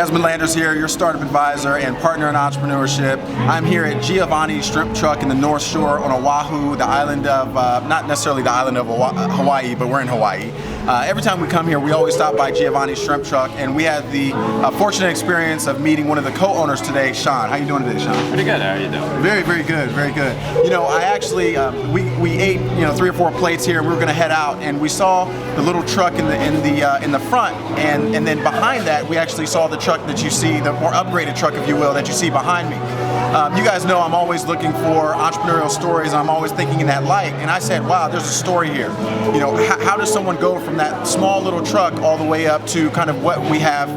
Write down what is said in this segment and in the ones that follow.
Desmond Landers here, your startup advisor and partner in entrepreneurship. I'm here at Giovanni's Shrimp Truck in the North Shore on Oahu, the island of, not necessarily the island of Hawaii, but we're in Hawaii. Every time we come here, we always stop by Giovanni's Shrimp Truck, and we had the fortunate experience of meeting one of the co-owners today, Sean. How you doing today, Sean? Pretty good. How are you doing? Very, very good, very good. You know, I actually, we ate, 3 or 4 plates here, and we were going to head out, and we saw the little truck in the front, and then behind that, we actually saw the truck that you see, the more upgraded truck, if you will, that you see behind me. You guys know I'm always looking for entrepreneurial stories. I'm always thinking in that light, and I said, wow, there's a story here. You know, how does someone go from that small little truck all the way up to kind of what we have,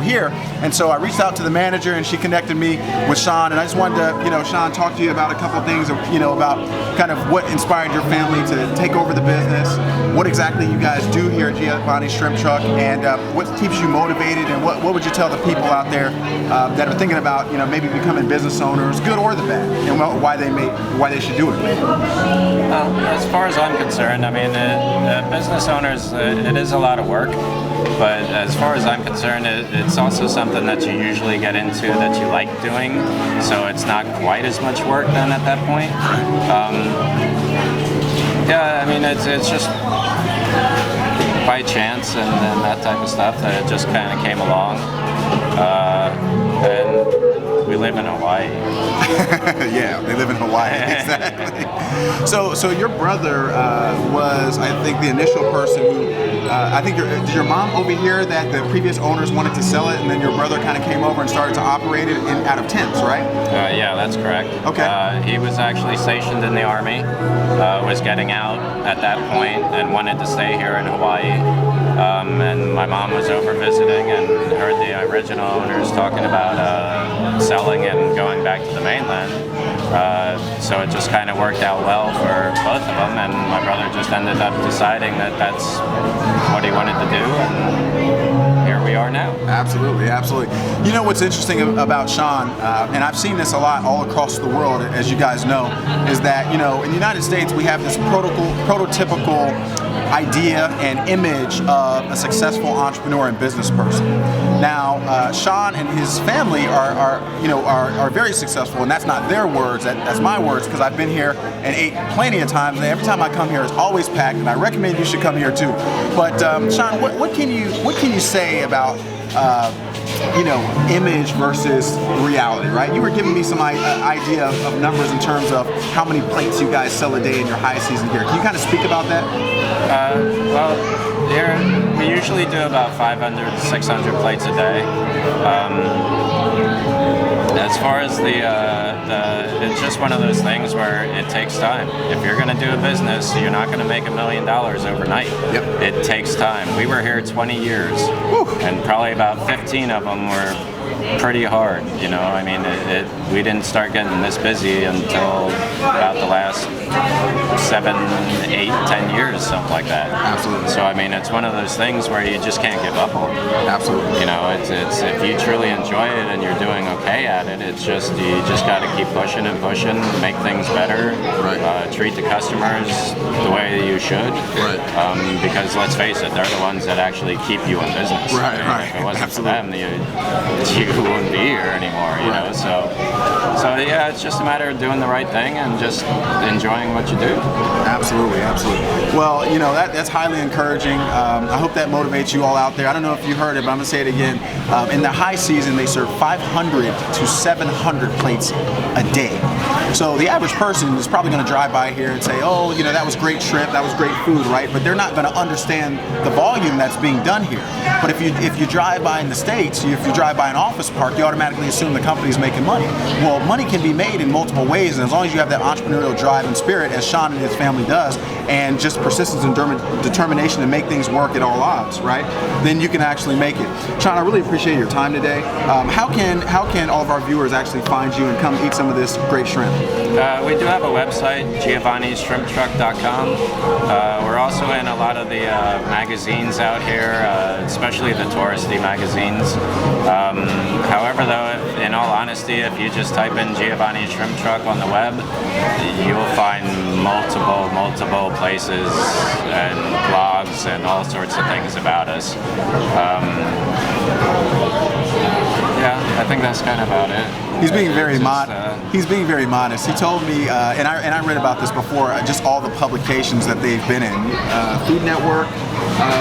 here? And so I reached out to the manager, and she connected me with Sean, and I just wanted to, Sean, talk to you about a couple of things, about kind of what inspired your family to take over the business, what exactly you guys do here at Giovanni's Shrimp Truck, and what keeps you motivated, and what would you tell the people out there that are thinking about, maybe becoming business owners, good or the bad, and why they should do it? As far as I'm concerned, I mean, business owners, it is a lot of work, but as far as I'm concerned, it's also something that you usually get into that you like doing, so it's not quite as much work then at that point. Yeah, I mean, it's just by chance and that type of stuff that it just kind of came along. And we live in Hawaii. Yeah, they live in Hawaii, exactly. So your brother was, I think, the initial person who, did your mom over here that the previous owners wanted to sell it, and then your brother kind of came over and started to operate it out of tents, right? Yeah, that's correct. Okay. He was actually stationed in the Army, was getting out at that point and wanted to stay here in Hawaii. And my mom was over visiting and heard the original owners talking about selling and going back to the mainland. So it just kind of worked out well for both of them, and my brother just ended up deciding that that's what he wanted to do, and here we are now. Absolutely, absolutely. You know what's interesting about Sean, and I've seen this a lot all across the world, as you guys know, is that, in the United States we have this prototypical idea and image of a successful entrepreneur and business person. Now, Sean and his family are very successful, and that's not their words, that's my words, because I've been here and ate plenty of times, and every time I come here it's always packed, and I recommend you should come here too. But Sean, what can you say about image versus reality, right? You were giving me some idea of numbers in terms of how many plates you guys sell a day in your high season here. Can you kind of speak about that? Well, here we usually do about 500 to 600 plates a day. As far as it's just one of those things where it takes time. If you're going to do a business, you're not going to make $1 million overnight. Yep. It takes time. We were here 20 years, Woo. And probably about 15 of them were pretty hard. I mean, we didn't start getting this busy until about the last 7, 8, 10 years, something like that. Absolutely. So I mean, it's one of those things where you just can't give up on it. Absolutely. It's if you truly enjoy it and you're doing okay at it, you just got to keep pushing and pushing, make things better, right. Treat the customers the way that you should, right. Because let's face it, they're the ones that actually keep you in business. Right, right. If it wasn't Absolutely. for them, you wouldn't be here anymore. You know, so yeah, it's just a matter of doing the right thing and just enjoying what you do. Absolutely, absolutely. Well, that's highly encouraging. I hope that motivates you all out there. I don't know if you heard it, but I'm going to say it again. In the high season, they serve 500 to 700 plates a day. So the average person is probably going to drive by here and say, oh, that was great shrimp, that was great food, right? But they're not going to understand the volume that's being done here. But if you drive by in the States, if you drive by an office park, you automatically assume the company's making money. Well, money can be made in multiple ways, and as long as you have that entrepreneurial drive and spirit, as Sean and his family does, and just persistence and determination to make things work at all odds, right? Then you can actually make it. Sean, I really appreciate your time today. How can all of our viewers actually find you and come eat some of this great shrimp? We do have a website, giovannisshrimptruck.com. We're also in a lot of the magazines out here, especially the touristy magazines. However, though, in all honesty, if you just type in Giovanni's Shrimp Truck on the web, you'll find multiple places and blogs and all sorts of things about us. I think that's kind of about it. He's being very Just, he's being very modest. He told me, and I read about this before, just all the publications that they've been in. Food Network.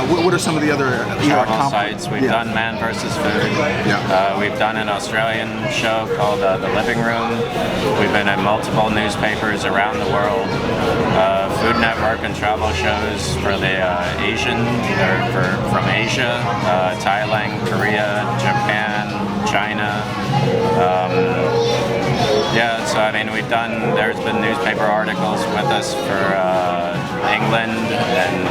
What are some of the other travel sites? We've done Man vs. Food. Yeah. We've done an Australian show called The Living Room. We've been in multiple newspapers around the world. Food Network and travel shows for the Asian, or from Asia, Thailand, Korea, Japan, China. Yeah, so I mean, there's been newspaper articles with us for England and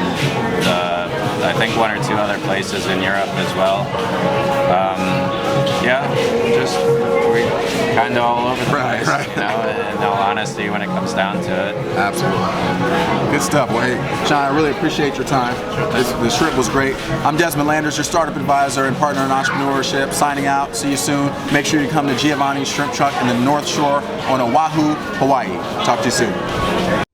I think one or two other places in Europe as well. Yeah, we're kind of all over the place, you know, in all honesty when it comes down to it. Absolutely. Good stuff. Well, hey, Sean, I really appreciate your time. This trip was great. I'm Desmond Landers, your startup advisor and partner in entrepreneurship. Signing out. See you soon. Make sure you come to Giovanni's Shrimp Truck in the North Shore on Oahu, Hawaii. Talk to you soon.